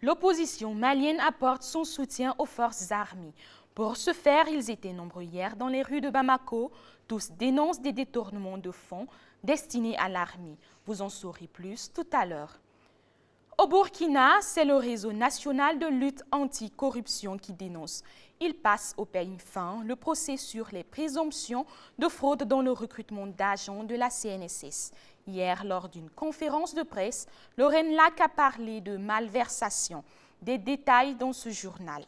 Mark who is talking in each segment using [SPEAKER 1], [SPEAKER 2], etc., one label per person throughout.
[SPEAKER 1] L'opposition malienne apporte son soutien aux forces armées. Pour ce faire, ils étaient nombreux hier dans les rues de Bamako. Tous dénoncent des détournements de fonds destinés à l'armée. Vous en saurez plus tout à l'heure. Au Burkina, c'est le réseau national de lutte anti-corruption qui dénonce. Il passe au pays fin le procès sur les présomptions de fraude dans le recrutement d'agents de la CNSS. Hier, lors d'une conférence de presse, Lorraine Lac a parlé de malversation. Des détails dans ce journal.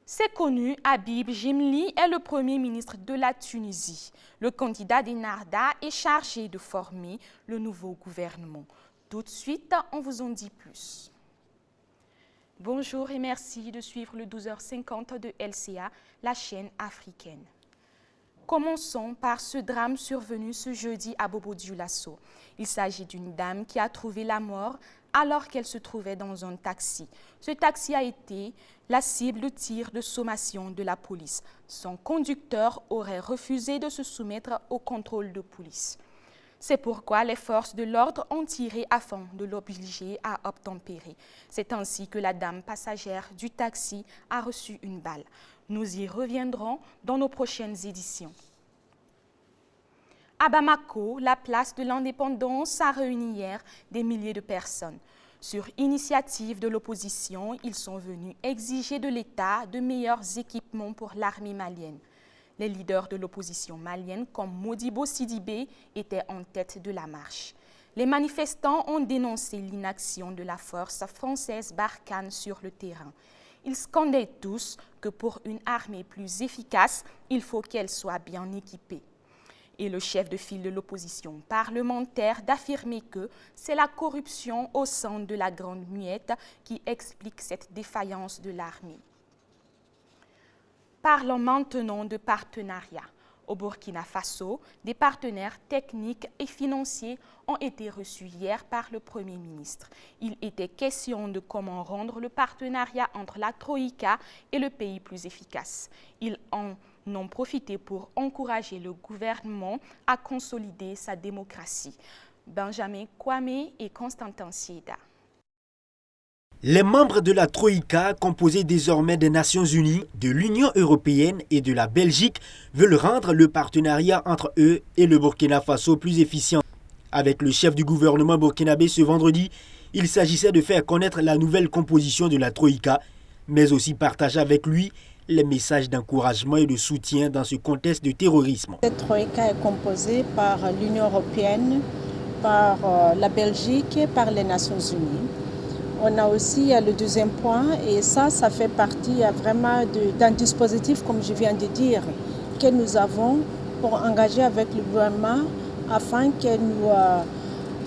[SPEAKER 1] C'est connu, Habib Jimli est le Premier ministre de la Tunisie. Le candidat d'Ennahda est chargé de former le nouveau gouvernement. Tout de suite, on vous en dit plus. Bonjour et merci de suivre le 12h50 de LCA, la chaîne africaine. Commençons par ce drame survenu ce jeudi à Bobo-Dioulasso. Il s'agit d'une dame qui a trouvé la mort alors qu'elle se trouvait dans un taxi. Ce taxi a été la cible de tirs de sommation de la police. Son conducteur aurait refusé de se soumettre au contrôle de police. C'est pourquoi les forces de l'ordre ont tiré afin de l'obliger à obtempérer. C'est ainsi que la dame passagère du taxi a reçu une balle. Nous y reviendrons dans nos prochaines éditions. À Bamako, la place de l'indépendance a réuni hier des milliers de personnes. Sur initiative de l'opposition, ils sont venus exiger de l'État de meilleurs équipements pour l'armée malienne. Les leaders de l'opposition malienne, comme Modibo Sidibé, étaient en tête de la marche. Les manifestants ont dénoncé l'inaction de la force française Barkhane sur le terrain. Ils scandaient tous que pour une armée plus efficace, il faut qu'elle soit bien équipée. Et le chef de file de l'opposition parlementaire d'affirmer que c'est la corruption au sein de la Grande Muette qui explique cette défaillance de l'armée. Parlons maintenant de partenariat. Au Burkina Faso, des partenaires techniques et financiers ont été reçus hier par le Premier ministre. Il était question de comment rendre le partenariat entre la Troïka et le pays plus efficace. Ils en ont profité pour encourager le gouvernement à consolider sa démocratie. Benjamin Kwame et Constantin Sieda.
[SPEAKER 2] Les membres de la Troïka, composés désormais des Nations Unies, de l'Union européenne et de la Belgique, veulent rendre le partenariat entre eux et le Burkina Faso plus efficient. Avec le chef du gouvernement burkinabé ce vendredi, il s'agissait de faire connaître la nouvelle composition de la Troïka, mais aussi partager avec lui les messages d'encouragement et de soutien dans ce contexte de terrorisme.
[SPEAKER 3] Cette Troïka est composée par l'Union européenne, par la Belgique et par les Nations Unies. On a aussi le deuxième point, et ça fait partie vraiment d'un dispositif, comme je viens de dire, que nous avons pour engager avec le gouvernement afin que nous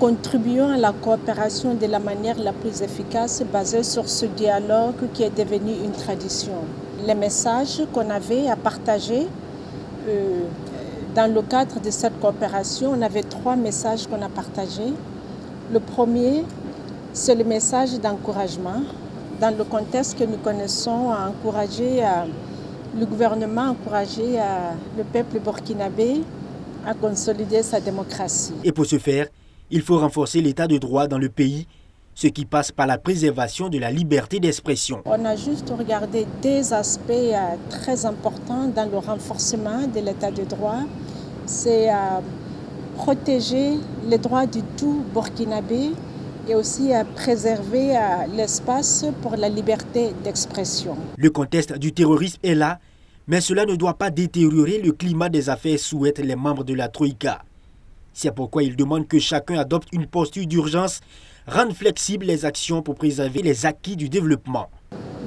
[SPEAKER 3] contribuions à la coopération de la manière la plus efficace, basée sur ce dialogue qui est devenu une tradition. Les messages qu'on avait à partager dans le cadre de cette coopération, on avait 3 messages qu'on a partagés. Le premier, c'est le message d'encouragement. Dans le contexte que nous connaissons, à encourager le gouvernement, à encourager le peuple burkinabé à consolider sa démocratie.
[SPEAKER 2] Et pour ce faire, il faut renforcer l'état de droit dans le pays, ce qui passe par la préservation de la liberté d'expression.
[SPEAKER 3] On a juste regardé des aspects très importants dans le renforcement de l'état de droit. C'est protéger les droits du tout burkinabé et aussi à préserver l'espace pour la liberté d'expression.
[SPEAKER 2] Le contexte du terrorisme est là, mais cela ne doit pas détériorer le climat des affaires, souhaitent les membres de la Troïka. C'est pourquoi ils demandent que chacun adopte une posture d'urgence, rende flexibles les actions pour préserver les acquis du développement.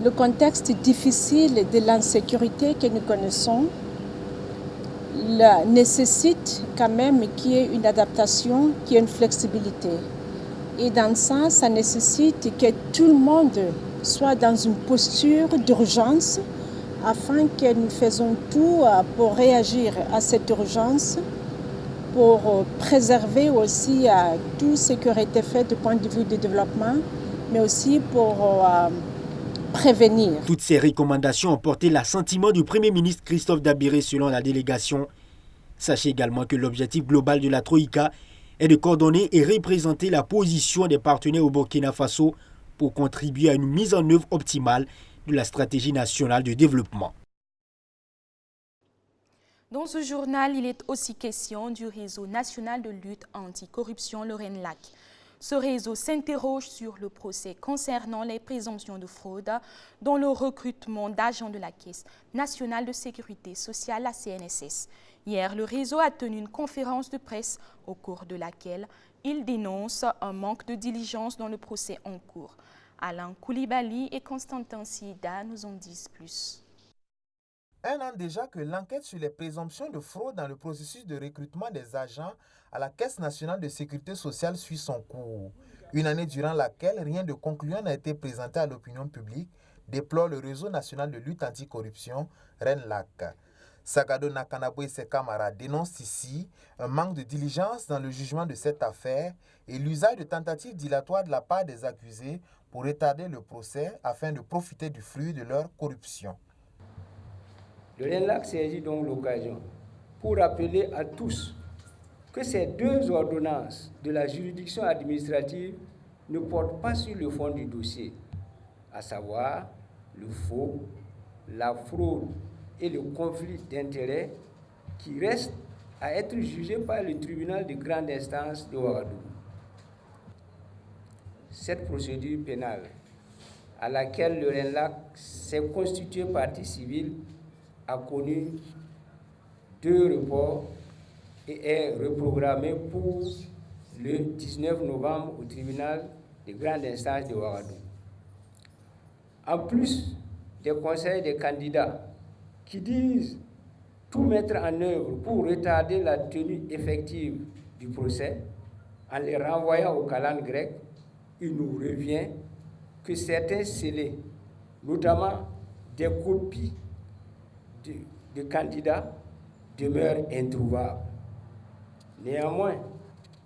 [SPEAKER 3] Le contexte difficile de l'insécurité que nous connaissons nécessite quand même qu'il y ait une adaptation, qu'il y ait une flexibilité. Et dans ça, ça nécessite que tout le monde soit dans une posture d'urgence afin que nous faisons tout pour réagir à cette urgence, pour préserver aussi tout ce qui aurait été fait du point de vue du développement, mais aussi pour prévenir.
[SPEAKER 2] Toutes ces recommandations ont porté l'assentiment du Premier ministre Christophe Dabiré selon la délégation. Sachez également que l'objectif global de la Troïka est de coordonner et représenter la position des partenaires au Burkina Faso pour contribuer à une mise en œuvre optimale de la stratégie nationale de développement.
[SPEAKER 1] Dans ce journal, il est aussi question du réseau national de lutte anticorruption, le RENLAC. Ce réseau s'interroge sur le procès concernant les présomptions de fraude dans le recrutement d'agents de la Caisse nationale de sécurité sociale, la CNSS. Hier, le réseau a tenu une conférence de presse au cours de laquelle il dénonce un manque de diligence dans le procès en cours. Alain Koulibaly et Constantin Sida nous en disent plus.
[SPEAKER 4] Un an déjà que l'enquête sur les présomptions de fraude dans le processus de recrutement des agents à la Caisse nationale de sécurité sociale suit son cours. Une année durant laquelle rien de concluant n'a été présenté à l'opinion publique, déplore le réseau national de lutte anticorruption, RENLAC. Sagado Nakanabo et ses camarades dénoncent ici un manque de diligence dans le jugement de cette affaire et l'usage de tentatives dilatoires de la part des accusés pour retarder le procès afin de profiter du flux de leur corruption.
[SPEAKER 5] Le RENLAC saisit donc l'occasion pour rappeler à tous que ces deux ordonnances de la juridiction administrative ne portent pas sur le fond du dossier, à savoir le faux, la fraude et le conflit d'intérêts qui restent à être jugés par le tribunal de grande instance de Ouagadougou. Cette procédure pénale, à laquelle le RENLAC s'est constitué partie civile, a connu 2 reports et est reprogrammé pour le 19 novembre au tribunal de grande instance de Ouagadougou. En plus des conseils des candidats qui disent tout mettre en œuvre pour retarder la tenue effective du procès, en les renvoyant au calendrier grec, il nous revient que certains scellés, notamment des copies de candidats, demeurent introuvables. Néanmoins,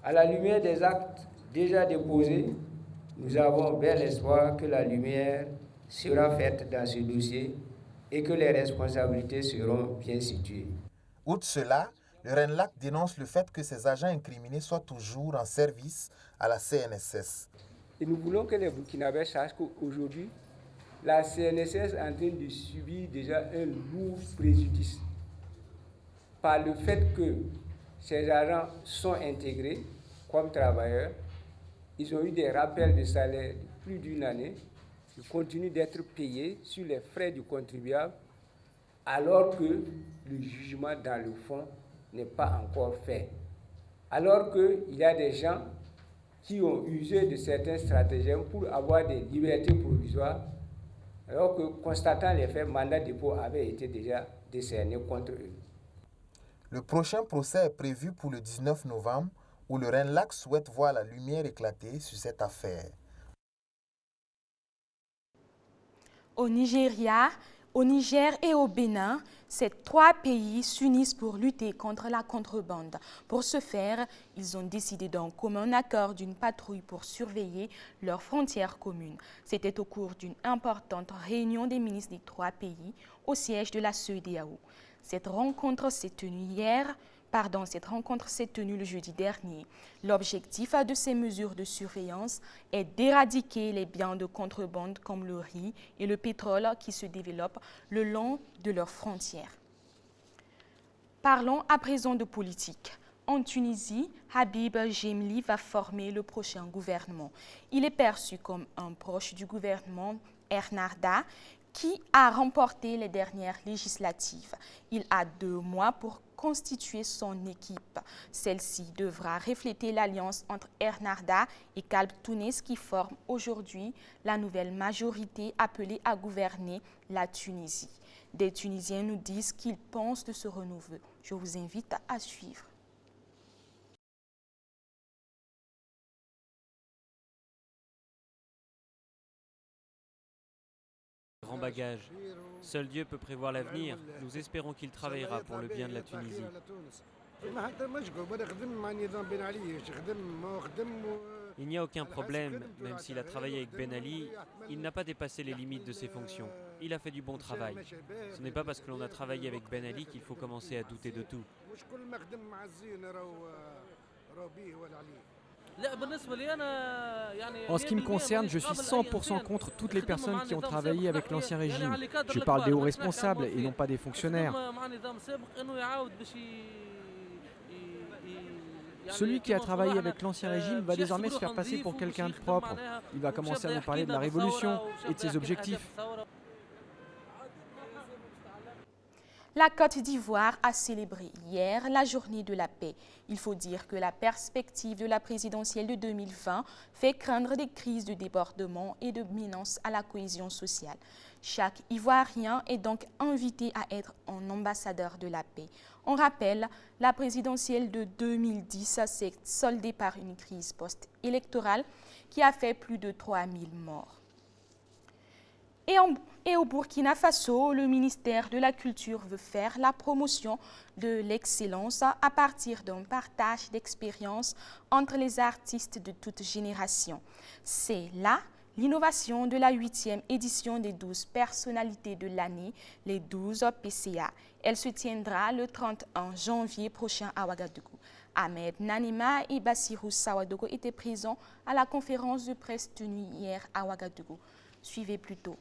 [SPEAKER 5] à la lumière des actes déjà déposés, nous avons bel espoir que la lumière sera faite dans ce dossier et que les responsabilités seront bien situées.
[SPEAKER 4] Outre cela, le RENLAC dénonce le fait que ces agents incriminés soient toujours en service à la CNSS.
[SPEAKER 5] Et nous voulons que les Burkinabés sachent qu'aujourd'hui, la CNSS est en train de subir déjà un lourd préjudice par le fait que ces agents sont intégrés comme travailleurs. Ils ont eu des rappels de salaire de plus d'une année. Ils continuent d'être payés sur les frais du contribuable alors que le jugement dans le fond n'est pas encore fait. Alors qu'il y a des gens qui ont usé de certains stratagèmes pour avoir des libertés provisoires, alors que, constatant les faits, mandat de dépôt avait été déjà décerné contre eux.
[SPEAKER 4] Le prochain procès est prévu pour le 19 novembre, où le RENLAC souhaite voir la lumière éclater sur cette affaire.
[SPEAKER 1] Au Nigeria, au Niger et au Bénin, ces 3 pays s'unissent pour lutter contre la contrebande. Pour ce faire, ils ont décidé d'un commun accord d'une patrouille pour surveiller leurs frontières communes. C'était au cours d'une importante réunion des ministres des 3 pays au siège de la CEDEAO. Cette rencontre s'est tenue le jeudi dernier. L'objectif de ces mesures de surveillance est d'éradiquer les biens de contrebande comme le riz et le pétrole qui se développent le long de leurs frontières. Parlons à présent de politique. En Tunisie, Habib Gemli va former le prochain gouvernement. Il est perçu comme un proche du gouvernement Ennahda qui a remporté les dernières législatives. Il a 2 mois pour constituer son équipe. Celle-ci devra refléter l'alliance entre Ennahda et Kalb Tounes qui forme aujourd'hui la nouvelle majorité appelée à gouverner la Tunisie. Des Tunisiens nous disent qu'ils pensent de ce renouveau. Je vous invite à suivre.
[SPEAKER 6] Grand bagage. Seul Dieu peut prévoir l'avenir. Nous espérons qu'il travaillera pour le bien de la Tunisie. Il n'y a aucun problème, même s'il a travaillé avec Ben Ali, il n'a pas dépassé les limites de ses fonctions. Il a fait du bon travail. Ce n'est pas parce que l'on a travaillé avec Ben Ali qu'il faut commencer à douter de tout.
[SPEAKER 7] En ce qui me concerne, je suis 100% contre toutes les personnes qui ont travaillé avec l'ancien régime. Je parle des hauts responsables et non pas des fonctionnaires. Celui qui a travaillé avec l'ancien régime va désormais se faire passer pour quelqu'un de propre. Il va commencer à nous parler de la révolution et de ses objectifs.
[SPEAKER 1] La Côte d'Ivoire a célébré hier la journée de la paix. Il faut dire que la perspective de la présidentielle de 2020 fait craindre des crises de débordement et de menaces à la cohésion sociale. Chaque Ivoirien est donc invité à être un ambassadeur de la paix. On rappelle, la présidentielle de 2010 s'est soldée par une crise post-électorale qui a fait plus de 3000 morts. Et au Burkina Faso, le ministère de la Culture veut faire la promotion de l'excellence à partir d'un partage d'expériences entre les artistes de toutes générations. C'est là l'innovation de la 8e édition des 12 personnalités de l'année, les 12 PCA. Elle se tiendra le 31 janvier prochain à Ouagadougou. Ahmed Nanima et Bassirou Sawadogo étaient présents à la conférence de presse tenue hier à Ouagadougou. Suivez plutôt.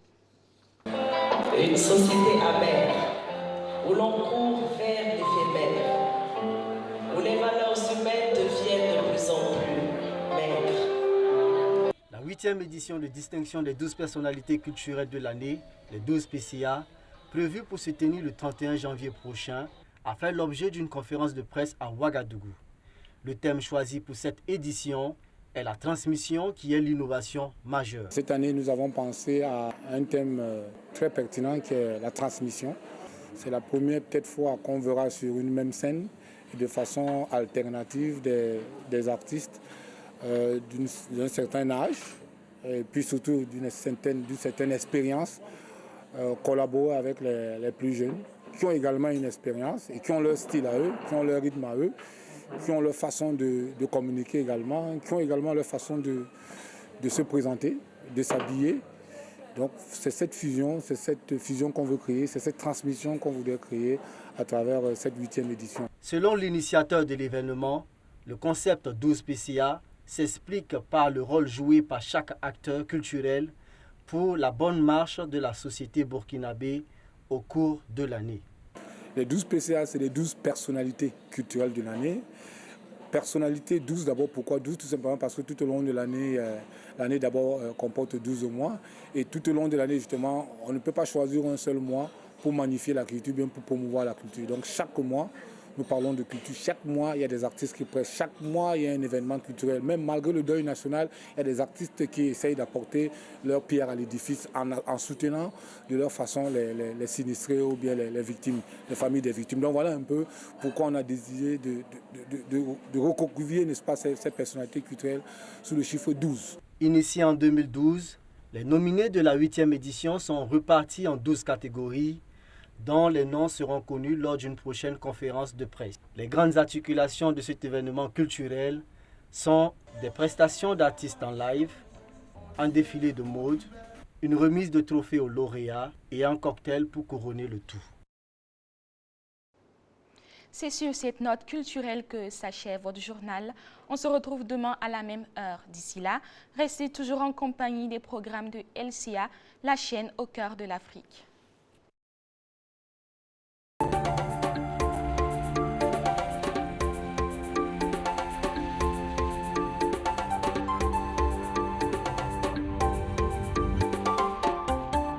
[SPEAKER 8] Une société amère, où l'on court vers l'éphémère, où les valeurs humaines deviennent de plus en plus maigres.
[SPEAKER 2] La 8e édition de distinction des 12 personnalités culturelles de l'année, les 12 PCA, prévue pour se tenir le 31 janvier prochain, a fait l'objet d'une conférence de presse à Ouagadougou. Le thème choisi pour cette édition est la transmission qui est l'innovation majeure.
[SPEAKER 9] Cette année, nous avons pensé à un thème très pertinent qui est la transmission. C'est la première peut-être fois qu'on verra sur une même scène et de façon alternative des artistes d'un certain âge et puis surtout d'une certaine expérience collaborer avec les plus jeunes qui ont également une expérience et qui ont leur style à eux, qui ont leur rythme à eux, qui ont leur façon de communiquer également, qui ont également leur façon de se présenter, de s'habiller. Donc c'est cette fusion qu'on veut créer, c'est cette transmission qu'on voudrait créer à travers cette 8e édition.
[SPEAKER 2] Selon l'initiateur de l'événement, le concept 12 PCA s'explique par le rôle joué par chaque acteur culturel pour la bonne marche de la société burkinabé au cours de l'année.
[SPEAKER 9] Les 12 PCA, c'est les 12 personnalités culturelles de l'année. Personnalité 12 d'abord, pourquoi 12? Tout simplement parce que tout au long de l'année, l'année d'abord comporte 12 mois. Et tout au long de l'année, justement, on ne peut pas choisir un seul mois pour magnifier la culture, bien pour promouvoir la culture. Donc chaque mois, nous parlons de culture. Chaque mois, il y a des artistes qui prêchent. Chaque mois, il y a un événement culturel. Même malgré le deuil national, il y a des artistes qui essayent d'apporter leur pierre à l'édifice en soutenant de leur façon les sinistrés ou bien les victimes, les familles des victimes. Donc voilà un peu pourquoi on a décidé de recouvrir, n'est-ce pas, ces personnalités culturelles sous le chiffre 12.
[SPEAKER 2] Initié en 2012, les nominés de la 8e édition sont repartis en 12 catégories dont les noms seront connus lors d'une prochaine conférence de presse. Les grandes articulations de cet événement culturel sont des prestations d'artistes en live, un défilé de mode, une remise de trophées aux lauréats et un cocktail pour couronner le tout.
[SPEAKER 1] C'est sur cette note culturelle que s'achève votre journal. On se retrouve demain à la même heure. D'ici là, restez toujours en compagnie des programmes de LCA, la chaîne au cœur de l'Afrique.